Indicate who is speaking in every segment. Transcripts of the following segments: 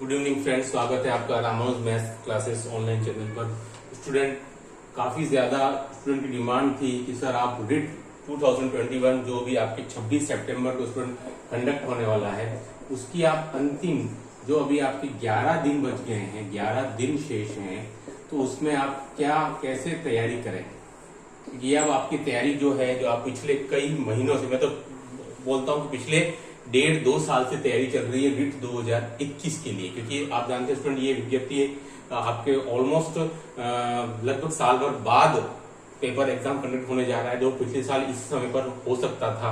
Speaker 1: Good evening friends, स्वागत है आपका Ramanuj maths classes online channel पर। स्टूडेंट काफी ज्यादा स्टूडेंट की डिमांड थी कि सर आप रिट 2021 जो भी आपके 26 सितंबर को स्टूडेंट कंडक्ट होने वाला है उसकी आप अंतिम जो अभी आपके 11 दिन बच गए हैं, 11 दिन शेष हैं, तो उसमें आप क्या कैसे तैयारी करें। ये अब आपकी तैयारी जो है जो आप पिछले कई महीनों से, मैं तो बोलता हूँ कि पिछले 1.5-2 साल से तैयारी चल रही है रिट 2021 के लिए, क्योंकि आप जानते हैं स्टूडेंट ये विज्ञप्ति आपके ऑलमोस्ट लगभग साल भर बाद पेपर एग्जाम कंडक्ट होने जा रहा है, जो पिछले साल इस समय पर हो सकता था।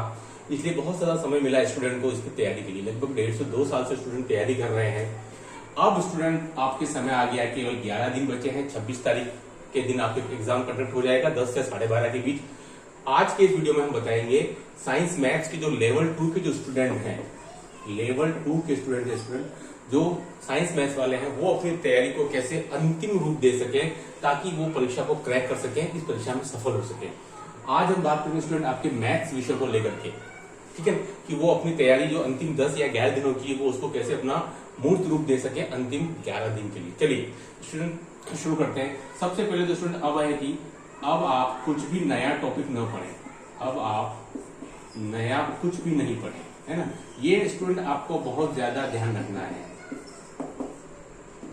Speaker 1: इसलिए बहुत ज्यादा समय मिला है स्टूडेंट को इसकी तैयारी के लिए। लगभग 1.5 से 2 साल से स्टूडेंट तैयारी कर रहे हैं। अब स्टूडेंट आपके समय आ गया, केवल 11 दिन बचे हैं। 26 तारीख के दिन आपके एग्जाम कंडक्ट हो जाएगा 10 से 12:30 के बीच। आज के इस वीडियो में हम बताएंगे साइंस मैथ्स के जो लेवल 2 के जो स्टूडेंट हैं, लेवल 2 के स्टूडेंट जो साइंस मैथ्स वाले हैं, वो अपनी तैयारी को कैसे अंतिम रूप दे सके ताकि वो परीक्षा को क्रैक कर सके, इस परीक्षा में सफल हो सके। आज हम बात करेंगे स्टूडेंट आपके मैथ्स विषय को लेकर के, ठीक है, कि वो अपनी तैयारी जो अंतिम 10 या 11 दिनों की है वो उसको कैसे अपना मूर्त रूप दे सके अंतिम 11 दिन के लिए। चलिए स्टूडेंट शुरू करते हैं। सबसे पहले तो स्टूडेंट अब है कि अब आप कुछ भी नया टॉपिक न पढ़ें। अब आप नया कुछ भी नहीं पढ़ें, है ना। ये स्टूडेंट आपको बहुत ज्यादा ध्यान रखना है।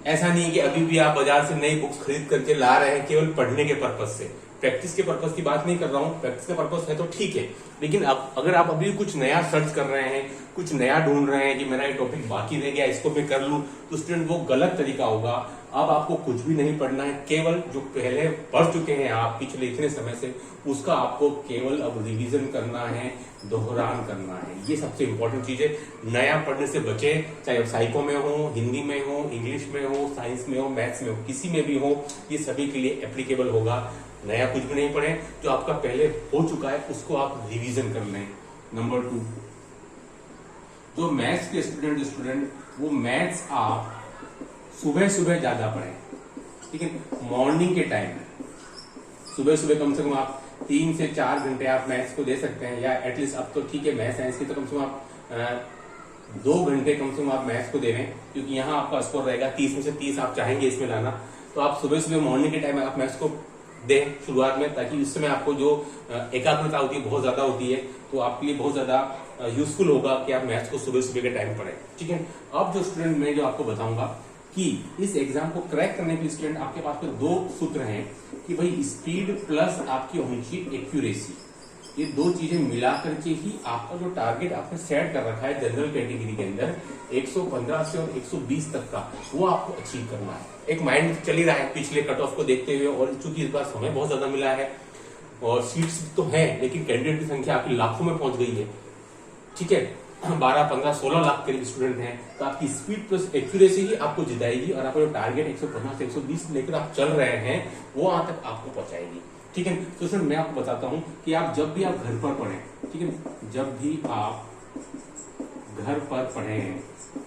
Speaker 1: ऐसा नहीं कि अभी भी आप बाजार से नई बुक्स खरीद करके ला रहे हैं केवल पढ़ने के पर्पज से। प्रैक्टिस के पर्पज की बात नहीं कर रहा हूं, प्रैक्टिस का पर्पज है तो ठीक है, लेकिन अगर आप अभी कुछ नया सर्च कर रहे हैं, कुछ नया ढूंढ रहे हैं कि मेरा ये टॉपिक बाकी रह गया इसको मैं कर लूं, तो स्टूडेंट वो गलत तरीका होगा। अब आपको कुछ भी नहीं पढ़ना है, केवल जो पहले पढ़ चुके हैं आप पिछले इतने समय से, उसका आपको केवल अब रिवीजन करना है, दोहरान करना है। ये सबसे इंपॉर्टेंट चीज है। नया पढ़ने से बचे, चाहे साइको में हो, हिंदी में हो, इंग्लिश में हो, साइंस में हो, मैथ्स में हो, किसी में भी हो, ये सभी के लिए एप्लीकेबल होगा। नया कुछ भी नहीं पढ़े, जो आपका पहले हो चुका है उसको आप रिवीजन कर लें। नंबर 2, जो मैथ्स के स्टूडेंट वो मैथ्स आप सुबह सुबह ज्यादा पढ़ें, ठीक है। मॉर्निंग के टाइम सुबह सुबह कम से कम आप 3 से 4 घंटे आप मैथ्स को दे सकते हैं, या एटलीस्ट अब तो ठीक है मैथ्स साइंस की तो कम से कम आप 2 घंटे कम से कम आप मैथ्स को दे रहे हैं, क्योंकि यहाँ आपका स्कोर रहेगा 30 में से 30 आप चाहेंगे इसमें लाना। तो आप सुबह सुबह मॉर्निंग के टाइम में आप मैथ्स को दें शुरुआत में, ताकि उस समय आपको जो एकाग्रता होती है बहुत ज्यादा होती है, तो आपके लिए बहुत ज्यादा यूजफुल होगा कि आप मैथ्स को सुबह सुबह के टाइम पढ़ें, ठीक है। अब जो स्टूडेंट मैं जो आपको बताऊंगा कि इस एग्जाम को क्रैक करने के लिए स्टूडेंट आपके पास में 2 सूत्र हैं कि भाई स्पीड प्लस आपकी होनी चाहिए एक्यूरेसी। ये 2 चीजें मिलाकर के ही आपका जो टारगेट आपने सेट कर रखा है जनरल कैटेगरी के अंदर 115 से और 120 तक का, वो आपको अचीव करना है। एक माइंड चल ही रहा है पिछले कट ऑफ को देखते हुए, और चूंकि इस बार समय बहुत ज्यादा मिला है और सीट्स तो है, लेकिन कैंडिडेट की संख्या आपकी लाखों में पहुंच गई है, ठीक है। 12, 15, 16 लाख करीब स्टूडेंट हैं, तो आपकी स्पीड प्लस एक्यूरेसी ही आपको जिताएगी और आपका जो टारगेट 115 से 120 लेकर आप चल रहे हैं वो वहां तक आपको पहुंचाएगी, ठीक है। तो सर मैं आपको बताता हूं कि आप जब भी आप घर पर पढ़ें, ठीक है, जब भी आप घर पर पढ़ें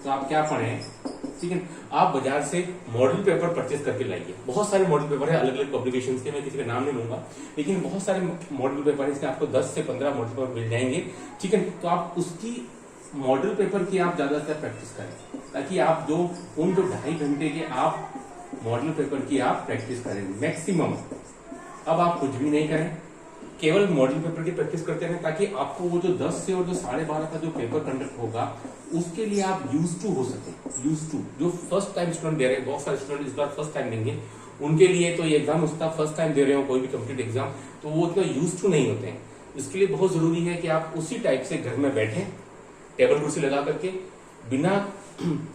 Speaker 1: तो आप क्या पढ़ें, ठीक है, आप बाजार से मॉडल पेपर परचेस करके लाइए। बहुत सारे मॉडल पेपर है अलग अलग पब्लिकेशन के, मैं किसी का नाम नहीं लूंगा, लेकिन बहुत सारे मॉडल पेपर है, इसमें आपको 10 से 15 मॉडल पेपर मिल जाएंगे, ठीक है। तो आप उसकी मॉडल पेपर की आप ज्यादातर प्रैक्टिस करें, ताकि आप जो उन जो 2.5 घंटे के आप मॉडल पेपर की आप प्रैक्टिस करें मैक्सिमम। अब आप कुछ भी नहीं करें, केवल मॉडल पेपर की प्रैक्टिस करते रहें, ताकि आपको वो जो 10 से और जो 12:30 का जो पेपर कंडक्ट होगा उसके लिए आप यूज टू हो सके। यूज टू जो फर्स्ट टाइम स्टूडेंट दे रहे हैं, बहुत सारे स्टूडेंट इस बार फर्स्ट टाइम देंगे, उनके लिए तो ये एग्जाम उसका फर्स्ट टाइम दे रहे हो कोई भी कंप्लीट एग्जाम, तो वो उतना यूज टू नहीं होते हैं। इसके लिए बहुत जरूरी है कि आप उसी टाइप से घर में बैठे टेबल कुर्सी लगा करके, बिना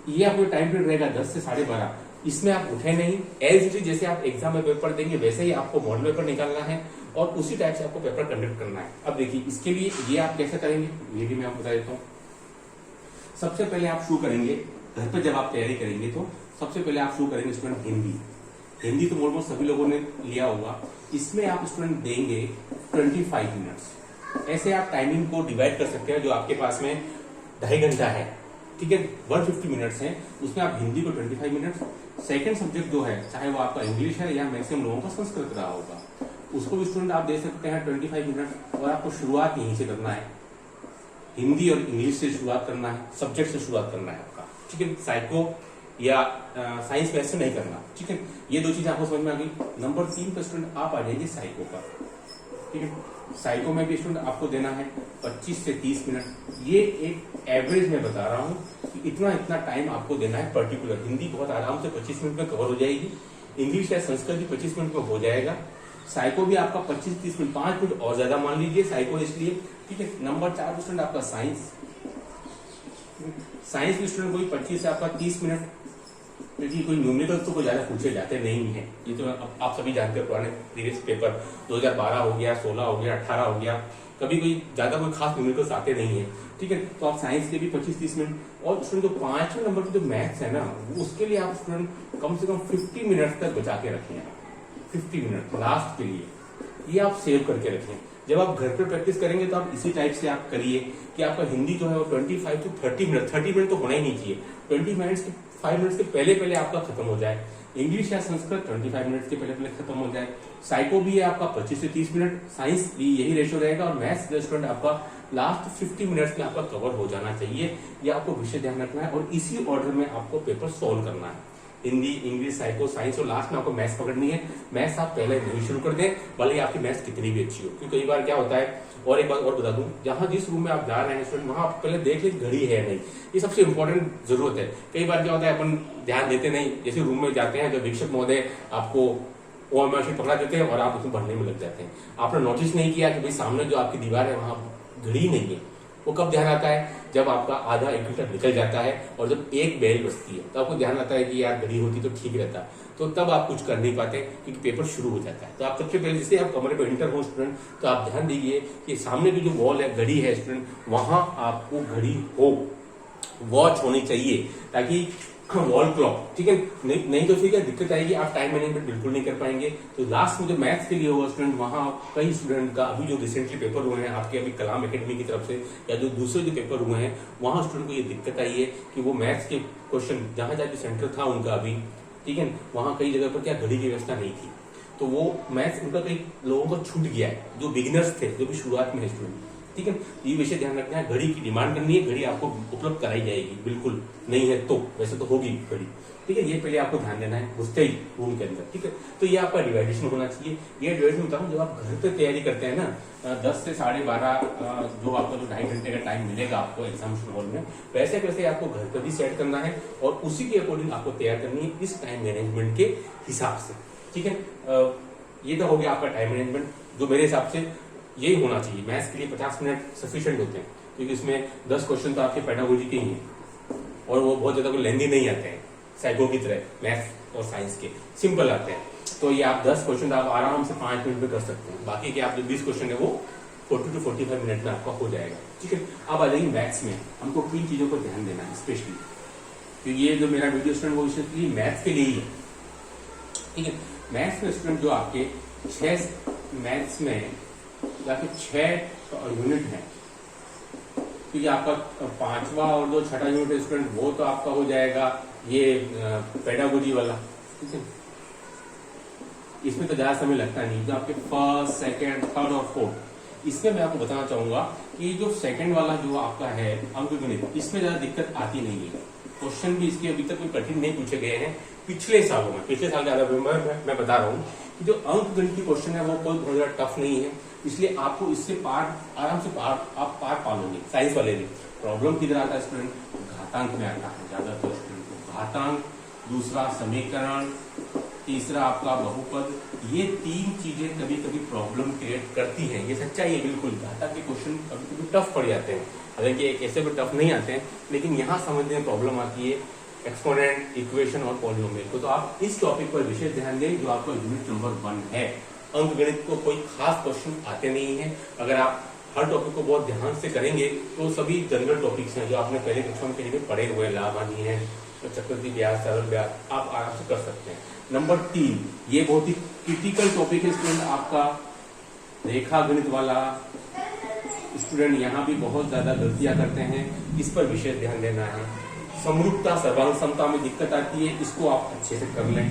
Speaker 1: ये आपको टाइम पीरियड रहेगा 10 से 12:30, इसमें आप उठे नहीं, एज इट इज जैसे आप एग्जाम में पेपर देंगे वैसे ही आपको मॉडल पेपर निकालना है और उसी टाइप से आपको पेपर कंडक्ट करना है। अब देखिए इसके लिए ये आप कैसे करेंगे ये भी मैं आपको बता देता हूँ। सबसे पहले आप शुरू करेंगे घर पे, जब आप तैयारी करेंगे तो सबसे पहले आप शुरू करेंगे स्टूडेंट हिंदी तो ऑलमोस्ट सभी लोगों ने लिया होगा। इसमें आप स्टूडेंट देंगे 25 मिनट्स। ऐसे आप टाइमिंग को डिवाइड कर सकते हैं, जो आपके पास में 2.5 घंटा है, ठीक है, 150 मिनट्स है, उसमें आप हिंदी को 25 मिनट्स। सेकंड सब्जेक्ट जो है, चाहे वो आपका इंग्लिश है या मैक्सिमम लोगों का संस्कृत रहा होगा, उसको भी स्टूडेंट आप दे सकते हैं 25 मिनट। और आपको शुरुआत यहीं से करना है, हिंदी और इंग्लिश से शुरुआत करना है, सब्जेक्ट से शुरुआत करना है आपका, ठीक है। साइको या साइंस में ऐसे नहीं करना, ठीक है। ये दो चीजें आपको समझ में आ गई। नंबर 3 पर स्टूडेंट आप आ जाइए साइको पर, ठीक है। साइको में भी स्टूडेंट आपको देना है 25 से 30 मिनट। ये एक एवरेज में बता रहा हूँ कि इतना इतना टाइम आपको देना है पर्टिकुलर। हिंदी बहुत आराम से 25 मिनट में कवर हो जाएगी, इंग्लिश या संस्कृत भी 25 मिनट में हो जाएगा, साइको भी आपका 25-30 मिनट, 5 मिनट और ज्यादा मान लीजिए साइको इसलिए, ठीक है। नंबर 4 स्टूडेंट आपका साइंस। साइंस भी स्टूडेंट कोई 25 से आपका 30 मिनट, क्योंकि कोई न्यूमेरिकल तो कोई ज्यादा पूछे जाते नहीं है। ये तो आप सभी जानते हैं, पुराने प्रीवियस पेपर 2012 हो गया, 16 हो गया, 18 हो गया, कभी कोई ज्यादा कोई खास न्यूमेरिकल्स आते नहीं है, ठीक है। तो आप साइंस के भी 25-30 मिनट, और स्टूडेंट जो 5वें नंबर की जो मैथ्स है ना, उसके लिए आप स्टूडेंट कम से कम 50 मिनट तक बचा के रखें, 50 मिनट लास्ट के लिए, ये आप सेव करके रखें। जब आप घर पे प्रैक्टिस करेंगे तो आप इसी टाइप से आप करिए कि आपका हिंदी जो है वो 25 से 30 मिनट, 30 मिनट तो होना ही नहीं चाहिए, 5 मिनट्स के पहले पहले आपका खत्म हो जाए। इंग्लिश या संस्कृत 25 मिनट के पहले पहले खत्म हो जाए। साइको भी है आपका 25 से 30 मिनट, साइंस भी यही रेशियो रहेगा, और मैथ्स स्टूडेंट आपका लास्ट 50 मिनट्स में आपका कवर हो जाना चाहिए। ये आपको विषय ध्यान रखना है, और इसी ऑर्डर में आपको पेपर सोल्व करना है। हिंदी, इंग्लिश, साइको, साइंस, और लास्ट में आपको मैथ्स पकड़नी है। मैथ्स आप पहले नहीं शुरू कर दें, भले ही आपकी मैथ्स कितनी भी अच्छी हो, क्योंकि कई बार क्या होता है, और एक बात और बता दूं, जहां जिस रूम में आप जा रहे हैं स्टूडेंट, वहां आप पहले देख लीजिए घड़ी है नहीं, ये सबसे इंपॉर्टेंट जरूरत है। कई बार क्या होता है, अपन ध्यान देते नहीं, जैसे रूम में जाते हैं तो शिक्षक महोदय आपको ओएमआर शीट पकड़ा देते हैं और आप उसमें पढ़ने में लग जाते हैं। आपने नोटिस नहीं किया कि भाई सामने जो आपकी दीवार है वहां घड़ी नहीं है। वो कब ध्यान आता है, जब आपका आधा 1 घंटा निकल जाता है और जब एक बेल बजती है तो आपको ध्यान आता है कि यार घड़ी होती तो ठीक रहता, तो तब आप कुछ कर नहीं पाते क्योंकि पेपर शुरू हो जाता है। तो आप सबसे पहले जैसे आप कमरे में एंटर हो स्टूडेंट, तो आप ध्यान दीजिए कि सामने की जो वॉल है, घड़ी है स्टूडेंट, वहां आपको घड़ी हो, वॉच होनी चाहिए, ताकि वॉल क्लॉक, ठीक है। नहीं तो ठीक है, दिक्कत आएगी, आप टाइम मैनेजमेंट बिल्कुल नहीं कर पाएंगे। तो लास्ट में जो मैथ्स के लिए होगा स्टूडेंट, वहां कई स्टूडेंट का अभी जो रिसेंटली पेपर हुए हैं आपके, अभी कलाम एकेडमी की तरफ से, या जो दूसरे जो पेपर हुए हैं, वहां स्टूडेंट को ये दिक्कत आई है कि वो मैथ्स के क्वेश्चन जहां जाके सेंटर था उनका अभी, ठीक है, वहां कई जगह पर क्या घड़ी की व्यवस्था नहीं थी, तो वो मैथ्स उनका कई लोगों को छूट गया है, जो बिगिनर्स थे, जो भी शुरुआत में है स्टूडेंट, ठीक है। ये विषय ध्यान रखना है, घड़ी की डिमांड करनी है, घड़ी आपको उपलब्ध कराई जाएगी, बिल्कुल नहीं है तो, वैसे तो होगी घड़ी, ठीक है। ये पहले आपको ध्यान देना है घुसते ही रूम के अंदर, ठीक है। तो ये आपका डिवाइडेशन होना चाहिए। ये डिवाइडेशन बताऊं, जब आप घर पे तैयारी करते हैं ना, 10 से 12:30 जो आपका जो 2.5 घंटे का टाइम मिलेगा आपको एग्जामिनेशन हॉल में, वैसे वैसे आपको घर पर भी सेट करना है और उसी के अकॉर्डिंग आपको तैयार करनी है, इस टाइम मैनेजमेंट के हिसाब से, ठीक है। ये तो हो गया आपका टाइम मैनेजमेंट, जो मेरे हिसाब से यही होना चाहिए। मैथ्स के लिए 50 मिनट सफिशिएंट होते हैं, क्योंकि इसमें 10 क्वेश्चन तो आपके पेडागोजी के ही हैं और वो बहुत ज्यादा लेंदी नहीं आते हैं, साइको की तरह मैथ्स और साइंस के सिंपल आते हैं। तो ये आप 10 क्वेश्चन आप आराम से 5 मिनट में कर सकते हैं। बाकी के आप जो 20 क्वेश्चन है वो 40 to 45 मिनट में आपका हो जाएगा, ठीक है। अब आ जाएगी मैथ्स में, हमको 3 चीजों पर ध्यान देना है स्पेशली, क्योंकि ये जो मेरा वीडियो स्टूडेंट वो स्पेशली मैथ्स के लिए ही है, ठीक है। मैथ्स में स्टूडेंट जो आपके 6 मैथ्स में जाके 6 यूनिट है, क्योंकि आपका 5वां और जो 6ठा यूनिट स्टूडेंट वो तो आपका हो जाएगा ये पेडागोजी वाला, ठीक है। इसमें तो ज्यादा समय लगता नहीं, जो आपके फर्स्ट, सेकंड, थर्ड और फोर्थ, इसमें मैं आपको बताना चाहूंगा कि जो सेकंड वाला जो आपका है अंकगणित, इसमें ज्यादा दिक्कत आती नहीं है। क्वेश्चन भी इसके अभी तक कोई कठिन नहीं पूछे गए हैं पिछले सालों में, पिछले साल ज्यादा मैं बता रहा हूँ कि जो अंकगणित की क्वेश्चन है वो कोई बहुत ज्यादा टफ नहीं है, इसलिए आपको इससे आराम से आप पार पा लोगे। साइंस वाले में प्रॉब्लम किधर आता है स्टूडेंट, घातांक में आता है ज्यादातर स्टूडेंट को, घातांक, दूसरा समीकरण, तीसरा आपका बहुपद, ये 3 चीजें कभी कभी प्रॉब्लम क्रिएट करती हैं, ये सच्चाई है बिल्कुल। घातांक के क्वेश्चन कभी कभी टफ पड़ जाते हैं, हालांकि ऐसे भी टफ नहीं आते हैं, लेकिन यहाँ समझने में प्रॉब्लम आती है एक्सपोनेंट, इक्वेशन और पॉलिनोमियल को। तो आप इस टॉपिक पर विशेष ध्यान दें, जो आपका यूनिट नंबर 1 है। अंकगणित को कोई खास क्वेश्चन आते नहीं है, अगर आप हर टॉपिक को बहुत ध्यान से करेंगे तो सभी जनरल टॉपिक्स हैं जो आपने पहले कक्षा में कहीं भी पढ़े हुए, लाभ हानि है, तो चक्रवृद्धि ब्याज, सरल ब्याज, आप आराम से कर सकते हैं। नंबर 3, ये बहुत ही क्रिटिकल टॉपिक है स्टूडेंट आपका, रेखा गणित वाला। स्टूडेंट यहाँ भी बहुत ज्यादा गलतियां करते हैं, इस पर विशेष ध्यान देना है। समरूपता, सर्वांग समता में दिक्कत आती है, इसको आप अच्छे से कर लें,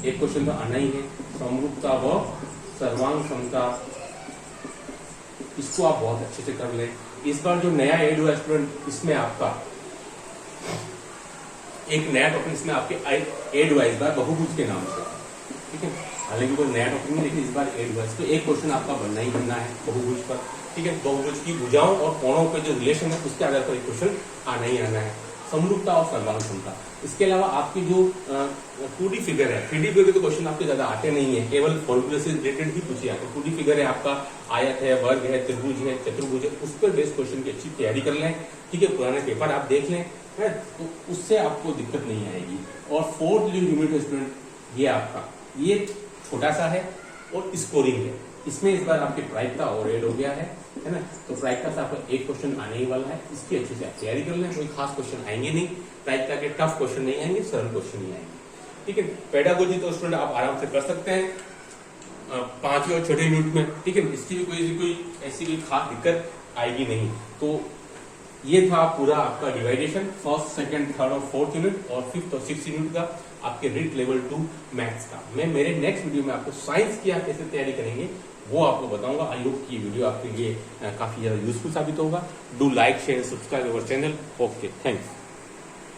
Speaker 1: एक क्वेश्चन तो आना ही है, समरूपता व सर्वांग समता, इसको आप बहुत अच्छे से कर लें। इस बार जो नया एड हुआ स्टूडेंट, इसमें आपका एक नया टॉपिक इसमें आपके एड हुआ इस बार बहुभुज के नाम से, ठीक है। हालांकि कोई नया टॉपिक नहीं, लेकिन इस बार एड हुआ, तो एक क्वेश्चन आपका बनना ही बनना है बहुभुज पर, ठीक है। बहुभुज की भुजाओं और कोणों के जो रिलेशन है उसके आधार पर एक क्वेश्चन आना ही आना है। समरूपता और सर्वांग क्षमता, इसके अलावा आपकी जो 2D फिगर है, 3D फिगर के तो क्वेश्चन आपके ज्यादा आते नहीं है, केवल फॉर्मूले से रिलेटेड ही पूछे जाते हैं। 2D फिगर है आपका, आयत है, वर्ग है, त्रिभुज है, चतुर्भुज है, उस पर बेस्ड क्वेश्चन की अच्छी तैयारी कर लें, ठीक है। पुराने पेपर आप देख लें, है, तो उससे आपको दिक्कत नहीं आएगी। और फोर्थ जो यूनिट है स्टूडेंट, ये आपका ये छोटा सा है और स्कोरिंग है, इसमें इस बार आपकी प्रायिकता और ऐड हो गया है ना। तो प्रायिकता से आपको एक क्वेश्चन आने ही वाला है, इसकी अच्छे से आप तैयारी कर लें। कोई खास क्वेश्चन आएंगे नहीं, प्रायिकता के टफ क्वेश्चन नहीं आएंगे, सरल क्वेश्चन ही आएंगे, ठीक है। पेडागोजी तो स्टूडेंट आप आराम से कर सकते हैं 5वीं और छठे यूनिट में, ठीक है। इसकी भी कोई ऐसी कोई खास दिक्कत आएगी नहीं। तो ये था पूरा आपका डिवाइडेशन, फर्स्ट, सेकंड, थर्ड और फोर्थ यूनिट, और फिफ्थ और सिक्स यूनिट का आपके रीट लेवल 2 मैथ्स का। मैं मेरे नेक्स्ट वीडियो में आपको साइंस की आप कैसे तैयारी करेंगे वो आपको बताऊंगा। आई होप की वीडियो आपके लिए काफी ज्यादा यूजफुल साबित होगा। Do like, share, subscribe our channel. Okay, thanks.